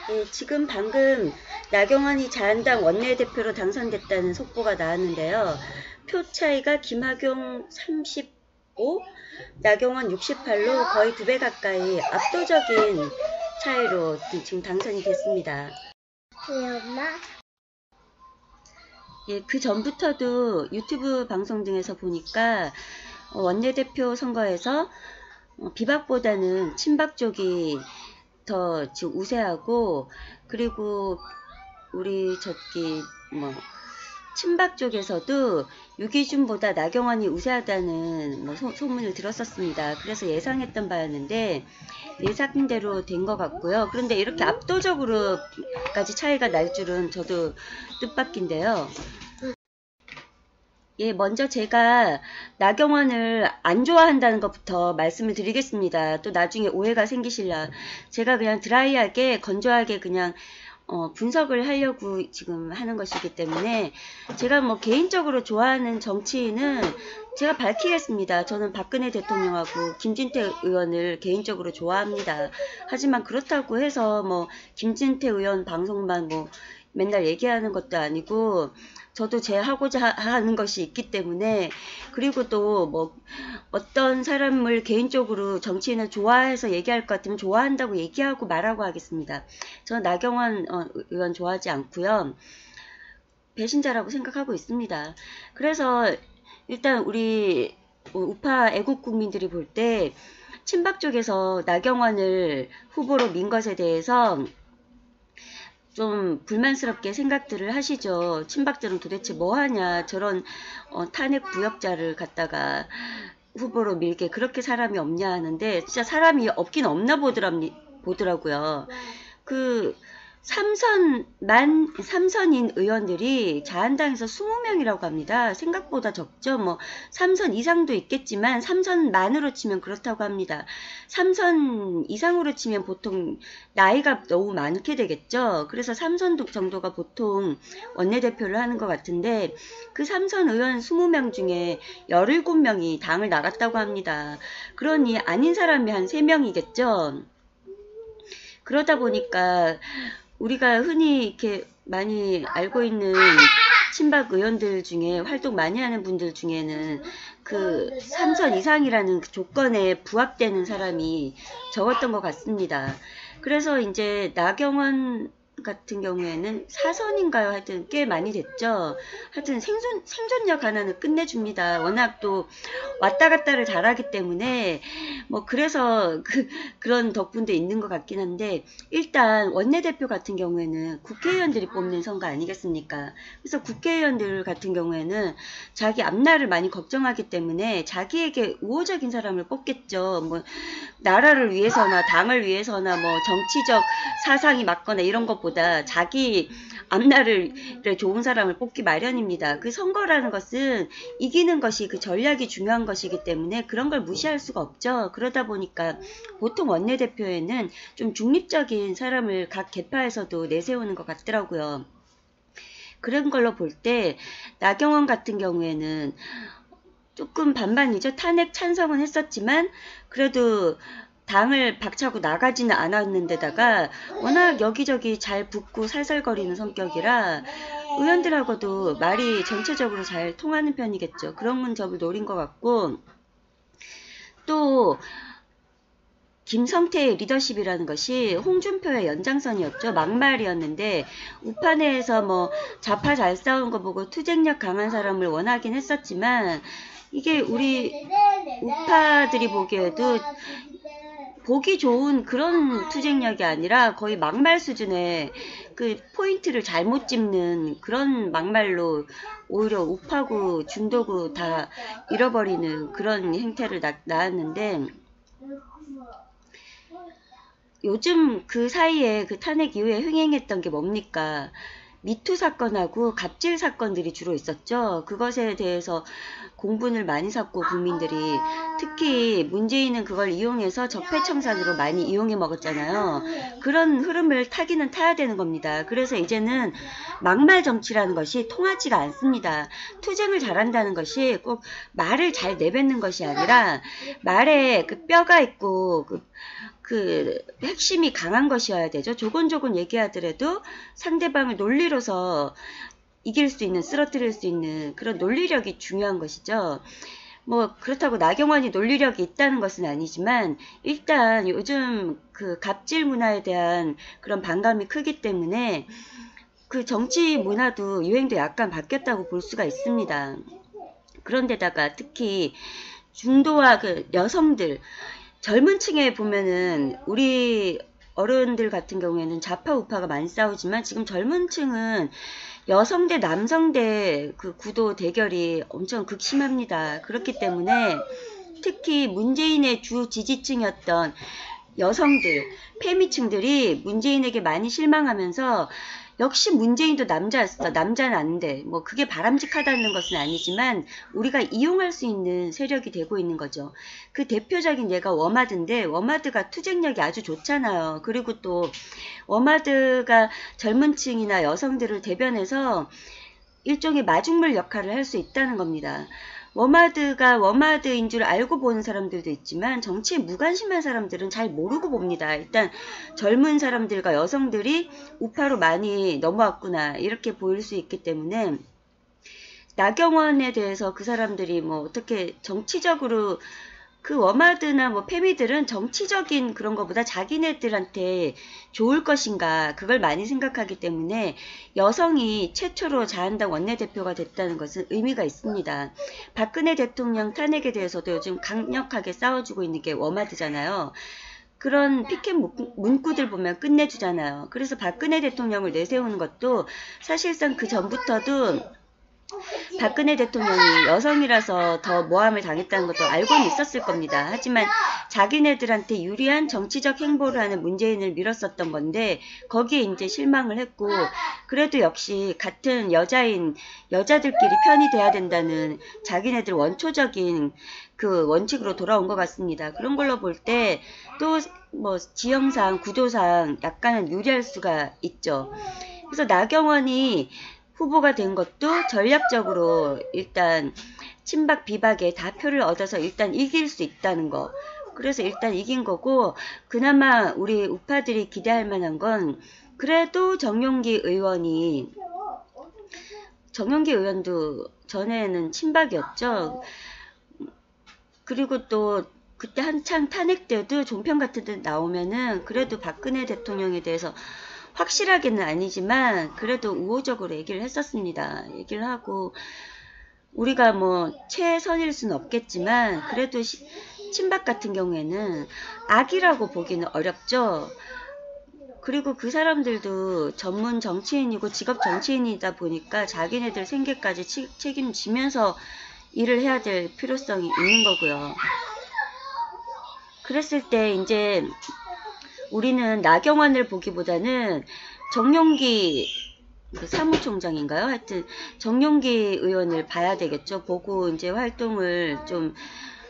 네, 지금 방금 나경원이 자한당 원내대표로 당선됐다는 속보가 나왔는데요. 표 차이가 김학용 35, 나경원 68로 거의 2배 가까이 압도적인 차이로 지금 당선이 됐습니다. 엄마? 예, 그 전부터도 유튜브 방송 등에서 보니까 원내대표 선거에서 비박보다는 친박 쪽이 더 지금 우세하고, 그리고 우리 친박 쪽에서도 유기준보다 나경원이 우세하다는 소문을 들었었습니다. 그래서 예상했던 바였는데 예상대로 된 것 같고요. 그런데 이렇게 압도적으로까지 차이가 날 줄은 저도 뜻밖인데요. 예, 먼저 제가 나경원을 안 좋아한다는 것부터 말씀을 드리겠습니다. 또 나중에 오해가 생기실라. 제가 그냥 드라이하게, 건조하게 그냥 분석을 하려고 지금 하는 것이기 때문에, 제가 뭐 개인적으로 좋아하는 정치인은 제가 밝히겠습니다. 저는 박근혜 대통령하고 김진태 의원을 개인적으로 좋아합니다. 하지만 그렇다고 해서 뭐 김진태 의원 방송만 뭐 맨날 얘기하는 것도 아니고, 저도 제 하고자 하는 것이 있기 때문에, 그리고 또 뭐 어떤 사람을 개인적으로 정치인을 좋아해서 얘기할 것 같으면 좋아한다고 얘기하고 말하고 하겠습니다. 저는 나경원 의원 좋아하지 않고요. 배신자라고 생각하고 있습니다. 그래서 일단 우리 우파 애국 국민들이 볼 때 친박 쪽에서 나경원을 후보로 민 것에 대해서 좀 불만스럽게 생각들을 하시죠. 친박들은 도대체 뭐하냐, 저런 탄핵 부역자를 갖다가 후보로 밀게 그렇게 사람이 없냐 하는데, 진짜 사람이 없긴 없나 보더라고요. 그 삼선인 의원들이 자한당에서 20명이라고 합니다. 생각보다 적죠. 뭐 3선 이상도 있겠지만 3선만으로 치면 그렇다고 합니다. 3선 이상으로 치면 보통 나이가 너무 많게 되겠죠. 그래서 3선 정도가 보통 원내대표를 하는 것 같은데, 그 3선 의원 20명 중에 17명이 당을 나갔다고 합니다. 그러니 아닌 사람이 한 3명이겠죠. 그러다 보니까 우리가 흔히 이렇게 많이 알고 있는 친박 의원들 중에, 활동 많이 하는 분들 중에는 그 3선 이상이라는 그 조건에 부합되는 사람이 적었던 것 같습니다. 그래서 이제 나경원 같은 경우에는 4선인가요? 하여튼 꽤 많이 됐죠. 하여튼 생존력 하나는 끝내줍니다. 워낙 또 왔다 갔다를 잘하기 때문에 뭐 그래서 그런 덕분도 있는 것 같긴 한데, 일단 원내대표 같은 경우에는 국회의원들이 뽑는 선거 아니겠습니까? 그래서 국회의원들 같은 경우에는 자기 앞날을 많이 걱정하기 때문에 자기에게 우호적인 사람을 뽑겠죠. 뭐 나라를 위해서나 당을 위해서나 뭐 정치적 사상이 맞거나 이런 것보다 자기 앞날을 좋은 사람을 뽑기 마련입니다. 그 선거라는 것은 이기는 것이, 그 전략이 중요한 것이기 때문에 그런 걸 무시할 수가 없죠. 그러다 보니까 보통 원내대표에는 좀 중립적인 사람을 각 계파에서도 내세우는 것 같더라고요. 그런 걸로 볼 때 나경원 같은 경우에는 조금 반반이죠. 탄핵 찬성은 했었지만 그래도 당을 박차고 나가지는 않았는데다가 워낙 여기저기 잘 붙고 살살거리는 성격이라 의원들하고도 말이 전체적으로 잘 통하는 편이겠죠. 그런 문점을 노린 것 같고, 또 김성태의 리더십이라는 것이 홍준표의 연장선이었죠. 막말이었는데 우파 내에서 뭐 좌파 잘 싸우는 거 보고 투쟁력 강한 사람을 원하긴 했었지만, 이게 우리 우파들이 보기에도 보기 좋은 그런 투쟁력이 아니라 거의 막말 수준의 그 포인트를 잘못 짚는 그런 막말로 오히려 우파구, 중도구 다 잃어버리는 그런 행태를 낳았는데, 요즘 그 사이에 그 탄핵 이후에 흥행했던 게 뭡니까? 미투 사건하고 갑질 사건들이 주로 있었죠. 그것에 대해서 공분을 많이 샀고 국민들이, 특히 문재인은 그걸 이용해서 적폐청산으로 많이 이용해 먹었잖아요. 그런 흐름을 타기는 타야 되는 겁니다. 그래서 이제는 막말 정치라는 것이 통하지가 않습니다. 투쟁을 잘한다는 것이 꼭 말을 잘 내뱉는 것이 아니라 말에 그 뼈가 있고 그 핵심이 강한 것이어야 되죠. 조곤조곤 얘기하더라도 상대방을 논리로서 이길 수 있는, 쓰러뜨릴 수 있는 그런 논리력이 중요한 것이죠. 뭐 그렇다고 나경원이 논리력이 있다는 것은 아니지만 일단 요즘 그 갑질 문화에 대한 그런 반감이 크기 때문에 그 정치 문화도 유행도 약간 바뀌었다고 볼 수가 있습니다. 그런데다가 특히 중도와 그 여성들, 젊은 층에 보면은 우리 어른들 같은 경우에는 좌파 우파가 많이 싸우지만 지금 젊은 층은 여성 대 남성 대 그 구도 대결이 엄청 극심합니다. 그렇기 때문에 특히 문재인의 주 지지층이었던 여성들, 페미층들이 문재인에게 많이 실망하면서 역시 문재인도 남자였어. 남자는 안 돼. 뭐 그게 바람직하다는 것은 아니지만 우리가 이용할 수 있는 세력이 되고 있는 거죠. 그 대표적인 예가 워마드인데 워마드가 투쟁력이 아주 좋잖아요. 그리고 또 워마드가 젊은 층이나 여성들을 대변해서 일종의 마중물 역할을 할 수 있다는 겁니다. 워마드가 워마드인 줄 알고 보는 사람들도 있지만 정치에 무관심한 사람들은 잘 모르고 봅니다. 일단 젊은 사람들과 여성들이 우파로 많이 넘어왔구나 이렇게 보일 수 있기 때문에 나경원에 대해서 그 사람들이 뭐 어떻게 정치적으로 그 워마드나 뭐 페미들은 정치적인 그런 것보다 자기네들한테 좋을 것인가 그걸 많이 생각하기 때문에 여성이 최초로 자한당 원내대표가 됐다는 것은 의미가 있습니다. 박근혜 대통령 탄핵에 대해서도 요즘 강력하게 싸워주고 있는 게 워마드잖아요. 그런 피켓 문구들 보면 끝내주잖아요. 그래서 박근혜 대통령을 내세우는 것도 사실상 그 전부터도 박근혜 대통령이 여성이라서 더 모함을 당했다는 것도 알고는 있었을 겁니다. 하지만 자기네들한테 유리한 정치적 행보를 하는 문재인을 밀었었던 건데 거기에 이제 실망을 했고 그래도 역시 같은 여자인 여자들끼리 편이 돼야 된다는 자기네들 원초적인 그 원칙으로 돌아온 것 같습니다. 그런 걸로 볼 때 또 뭐 지형상 구도상 약간은 유리할 수가 있죠. 그래서 나경원이 후보가 된 것도 전략적으로 일단 친박 비박에 다 표를 얻어서 일단 이길 수 있다는 거. 그래서 일단 이긴 거고 그나마 우리 우파들이 기대할 만한 건 그래도 정용기 의원도 전에는 친박이었죠. 그리고 또 그때 한창 탄핵 때도 종편 같은 데 나오면은 그래도 박근혜 대통령에 대해서 확실하게는 아니지만 그래도 우호적으로 얘기를 했었습니다. 얘기를 하고 우리가 뭐 최선일 수는 없겠지만 그래도 친박 같은 경우에는 악이라고 보기는 어렵죠. 그리고 그 사람들도 전문 정치인이고 직업 정치인이다 보니까 자기네들 생계까지 책임지면서 일을 해야 될 필요성이 있는 거고요. 그랬을 때 이제 우리는 나경원을 보기보다는 정용기 사무총장인가요? 하여튼 정용기 의원을 봐야 되겠죠. 보고 이제 활동을 좀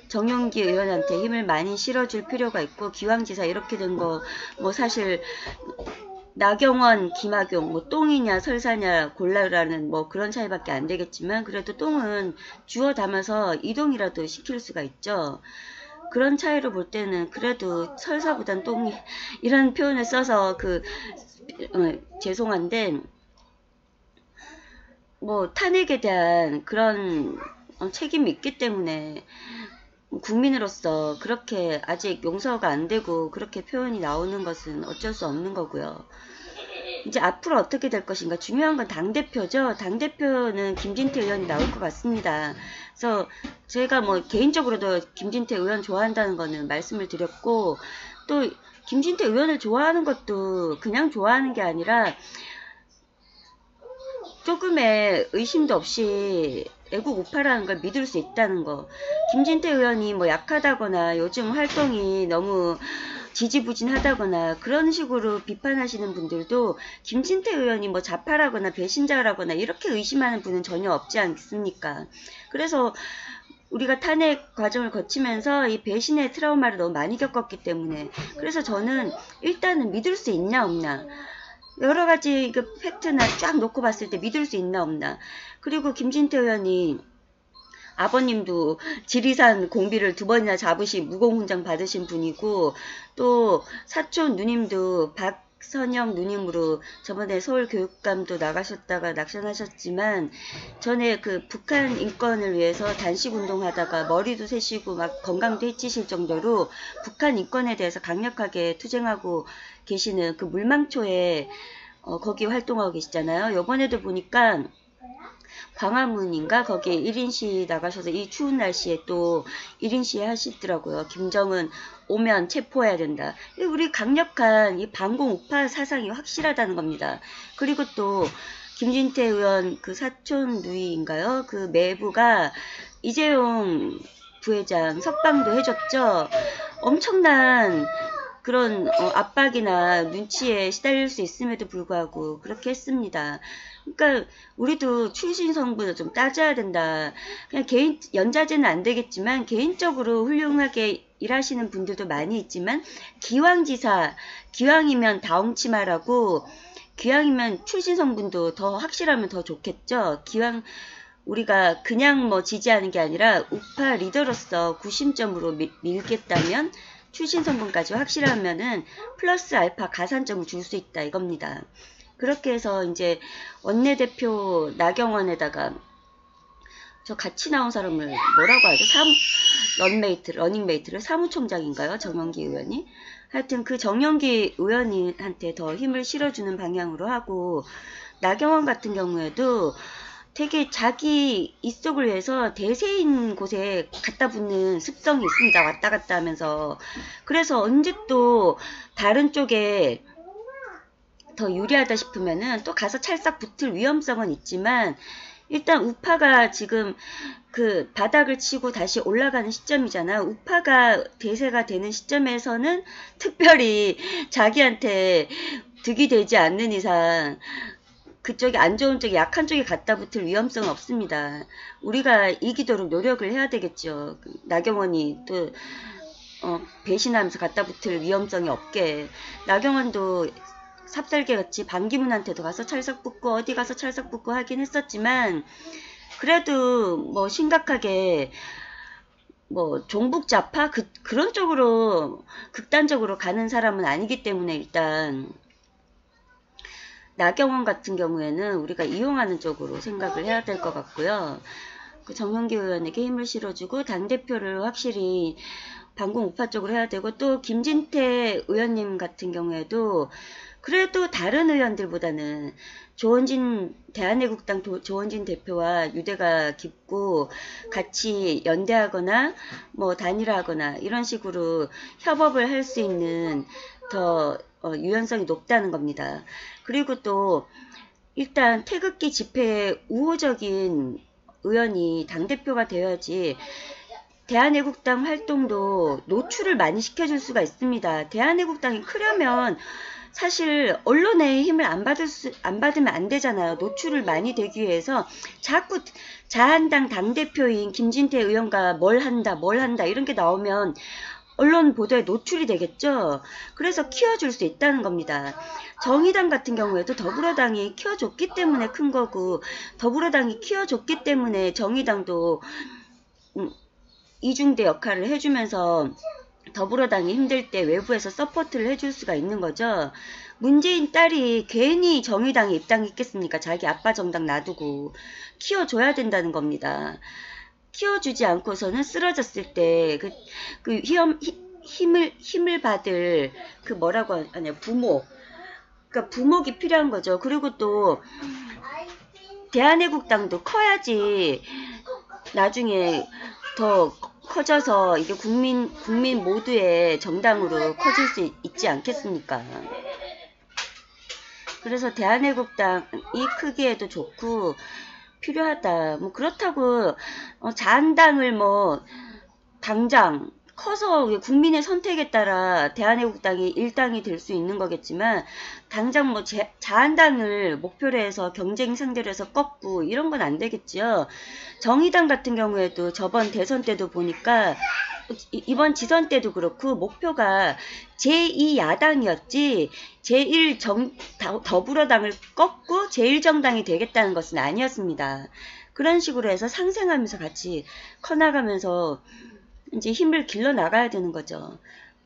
정용기 의원한테 힘을 많이 실어줄 필요가 있고 기왕지사 이렇게 된 거 뭐 사실 나경원, 김학용 뭐 똥이냐 설사냐 골라라는 뭐 그런 차이밖에 안 되겠지만 그래도 똥은 주워 담아서 이동이라도 시킬 수가 있죠. 그런 차이로 볼 때는 그래도 설사보단 똥이 이런 표현을 써서 죄송한데 뭐 탄핵에 대한 그런 책임이 있기 때문에 국민으로서 그렇게 아직 용서가 안 되고 그렇게 표현이 나오는 것은 어쩔 수 없는 거고요. 이제 앞으로 어떻게 될 것인가 중요한 건 당대표죠. 당대표는 김진태 의원이 나올 것 같습니다. 그래서 제가 뭐 개인적으로도 김진태 의원 좋아한다는 거는 말씀을 드렸고 또 김진태 의원을 좋아하는 것도 그냥 좋아하는 게 아니라 조금의 의심도 없이 애국 우파라는 걸 믿을 수 있다는 거. 김진태 의원이 뭐 약하다거나 요즘 활동이 너무 지지부진하다거나 그런 식으로 비판하시는 분들도 김진태 의원이 뭐 좌파라거나 배신자라거나 이렇게 의심하는 분은 전혀 없지 않습니까? 그래서 우리가 탄핵 과정을 거치면서 이 배신의 트라우마를 너무 많이 겪었기 때문에 그래서 저는 일단은 믿을 수 있냐 없나 여러 가지 그 팩트나 쫙 놓고 봤을 때 믿을 수 있나 없나 그리고 김진태 의원이 아버님도 지리산 공비를 2번이나 잡으신 무공훈장 받으신 분이고, 또 사촌 누님도 박선영 누님으로 저번에 서울교육감도 나가셨다가 낙선하셨지만, 전에 그 북한 인권을 위해서 단식운동하다가 머리도 새시고 막 건강도 해치실 정도로 북한 인권에 대해서 강력하게 투쟁하고 계시는 그 물망초에 거기 활동하고 계시잖아요. 요번에도 보니까 광화문인가 거기에 1인시 나가셔서 이 추운 날씨에 또 1인시 하시더라고요. 김정은 오면 체포해야 된다. 우리 강력한 이 반공 우파 사상이 확실하다는 겁니다. 그리고 또 김진태 의원 그 사촌 누이인가요? 그 매부가 이재용 부회장 석방도 해줬죠. 엄청난 그런 압박이나 눈치에 시달릴 수 있음에도 불구하고 그렇게 했습니다. 그러니까 우리도 출신 성분을 좀 따져야 된다. 그냥 개인 연자제는 안 되겠지만 개인적으로 훌륭하게 일하시는 분들도 많이 있지만 기왕지사, 기왕이면 다홍치마라고, 기왕이면 출신 성분도 더 확실하면 더 좋겠죠. 기왕 우리가 그냥 뭐 지지하는 게 아니라 우파 리더로서 구심점으로 밀겠다면 출신 성분까지 확실하면은 플러스 알파 가산점을 줄 수 있다 이겁니다. 그렇게 해서 이제 원내대표 나경원에다가 저 같이 나온 사람을 뭐라고 하죠? 러닝메이트를 사무총장인가요? 정영기 의원이? 하여튼 그 정영기 의원한테 더 힘을 실어주는 방향으로 하고, 나경원 같은 경우에도 되게 자기 이속을 위해서 대세인 곳에 갖다 붙는 습성이 있습니다. 왔다 갔다 하면서. 그래서 언제 또 다른 쪽에 더 유리하다 싶으면은 또 가서 찰싹 붙을 위험성은 있지만, 일단 우파가 지금 그 바닥을 치고 다시 올라가는 시점이잖아. 우파가 대세가 되는 시점에서는 특별히 자기한테 득이 되지 않는 이상 그쪽이 안 좋은 쪽에 약한 쪽에 갖다 붙을 위험성은 없습니다. 우리가 이기도록 노력을 해야 되겠죠. 나경원이 또 배신하면서 갖다 붙을 위험성이 없게. 나경원도 삽살개같이 반기문한테도 가서 찰싹 붙고 어디 가서 찰싹 붙고 하긴 했었지만, 그래도 뭐 심각하게 뭐 종북좌파 그런 쪽으로 극단적으로 가는 사람은 아니기 때문에 일단 나경원 같은 경우에는 우리가 이용하는 쪽으로 생각을 해야 될 것 같고요. 그 정영기 의원에게 힘을 실어주고 당대표를 확실히 반공 우파 쪽으로 해야 되고, 또 김진태 의원님 같은 경우에도 그래도 다른 의원들보다는 대한애국당 조원진 대표와 유대가 깊고 같이 연대하거나 뭐 단일화하거나 이런 식으로 협업을 할 수 있는 더 유연성이 높다는 겁니다. 그리고 또 일단 태극기 집회에 우호적인 의원이 당대표가 되어야지 대한애국당 활동도 노출을 많이 시켜줄 수가 있습니다. 대한애국당이 크려면 사실 언론의 힘을 안 받으면 안 되잖아요. 노출을 많이 되기 위해서 자꾸 자한당 당대표인 김진태 의원과 뭘 한다 이런 게 나오면 언론 보도에 노출이 되겠죠. 그래서 키워줄 수 있다는 겁니다. 정의당 같은 경우에도 더불어당이 키워줬기 때문에 큰 거고, 더불어당이 키워줬기 때문에 정의당도 이중대 역할을 해주면서 더불어당이 힘들 때 외부에서 서포트를 해줄 수가 있는 거죠. 문재인 딸이 괜히 정의당에 입당했겠습니까? 자기 아빠 정당 놔두고. 키워줘야 된다는 겁니다. 키워주지 않고서는 쓰러졌을 때 힘을 받을 그 뭐라고 하냐, 부모. 그러니까 부목이 필요한 거죠. 그리고 또 대한애국당도 커야지 나중에 더 커져서 이게 국민 모두의 정당으로 커질 수 있지 않겠습니까? 그래서 대한애국당이 크기에도 좋고 필요하다. 뭐 그렇다고 자한당을 뭐 당장 커서 국민의 선택에 따라 대한애국당이 일당이 될 수 있는 거겠지만, 당장 뭐 자한당을 목표로 해서 경쟁 상대로 해서 꺾고 이런 건 안 되겠죠. 정의당 같은 경우에도 저번 대선 때도 보니까, 이번 지선 때도 그렇고 목표가 제2야당이었지 더불어당을 꺾고 제1정당이 되겠다는 것은 아니었습니다. 그런 식으로 해서 상생하면서 같이 커나가면서 이제 힘을 길러 나가야 되는 거죠.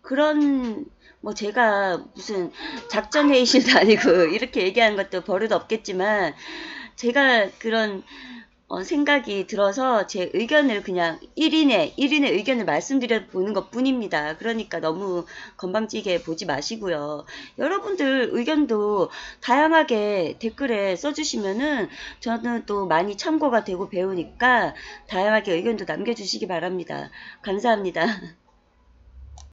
그런 뭐 제가 무슨 작전회의실도 아니고 이렇게 얘기하는 것도 버릇 없겠지만 제가 그런 생각이 들어서 제 의견을 그냥 1인의 의견을 말씀드려 보는 것 뿐입니다. 그러니까 너무 건방지게 보지 마시고요. 여러분들 의견도 다양하게 댓글에 써주시면은 저는 또 많이 참고가 되고 배우니까 다양하게 의견도 남겨주시기 바랍니다. 감사합니다.